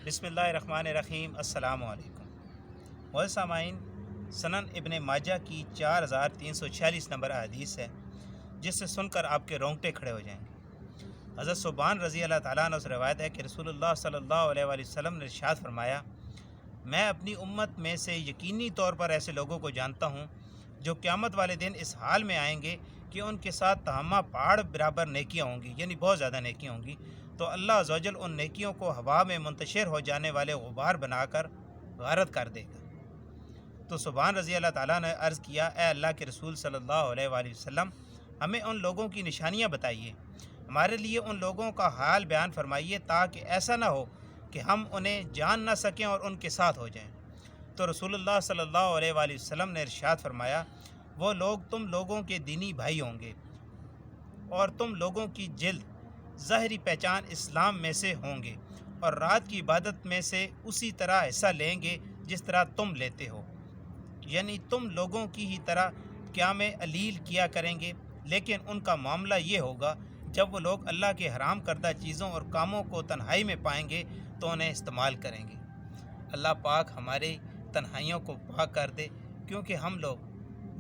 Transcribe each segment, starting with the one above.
بسم اللہ الرحمن الرحیم۔ السلام علیکم محترم سامعین، سنن ابن ماجہ کی 4346 نمبر حدیث ہے جس سے سن کر آپ کے رونگٹے کھڑے ہو جائیں گے۔ حضرت ثوبان رضی اللہ تعالیٰ عنہ سے روایت ہے کہ رسول اللہ صلی اللہ علیہ وآلہ وسلم نے ارشاد فرمایا، میں اپنی امت میں سے یقینی طور پر ایسے لوگوں کو جانتا ہوں جو قیامت والے دن اس حال میں آئیں گے کہ ان کے ساتھ تہامہ پہاڑ برابر نیکیاں ہوں گی، یعنی بہت زیادہ نیکیاں ہوں گی، تو اللہ عز و جل ان نیکیوں کو ہوا میں منتشر ہو جانے والے غبار بنا کر غارت کر دے گا۔ تو ثوبان رضی اللہ تعالیٰ نے عرض کیا، اے اللہ کے رسول صلی اللہ علیہ وآلہ وسلم، ہمیں ان لوگوں کی نشانیاں بتائیے، ہمارے لیے ان لوگوں کا حال بیان فرمائیے تاکہ ایسا نہ ہو کہ ہم انہیں جان نہ سکیں اور ان کے ساتھ ہو جائیں۔ تو رسول اللہ صلی اللہ علیہ وآلہ وسلم نے ارشاد فرمایا، وہ لوگ تم لوگوں کے دینی بھائی ہوں گے اور تم لوگوں کی جلد ظاہری پہچان اسلام میں سے ہوں گے اور رات کی عبادت میں سے اسی طرح حصہ لیں گے جس طرح تم لیتے ہو، یعنی تم لوگوں کی ہی طرح قیام علیل کیا کریں گے، لیکن ان کا معاملہ یہ ہوگا جب وہ لوگ اللہ کے حرام کردہ چیزوں اور کاموں کو تنہائی میں پائیں گے تو انہیں استعمال کریں گے۔ اللہ پاک ہماری تنہائیوں کو پاک کر دے، کیونکہ ہم لوگ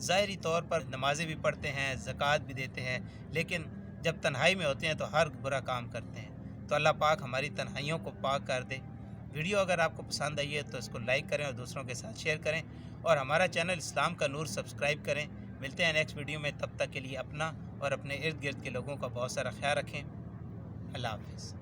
ظاہری طور پر نمازیں بھی پڑھتے ہیں، زکوٰۃ بھی دیتے ہیں، لیکن جب تنہائی میں ہوتے ہیں تو ہر برا کام کرتے ہیں۔ تو اللہ پاک ہماری تنہائیوں کو پاک کر دے۔ ویڈیو اگر آپ کو پسند آئی ہے تو اس کو لائک کریں اور دوسروں کے ساتھ شیئر کریں، اور ہمارا چینل اسلام کا نور سبسکرائب کریں۔ ملتے ہیں نیکسٹ ویڈیو میں، تب تک کے لیے اپنا اور اپنے ارد گرد کے لوگوں کا بہت سارا خیال رکھیں۔ اللہ حافظ۔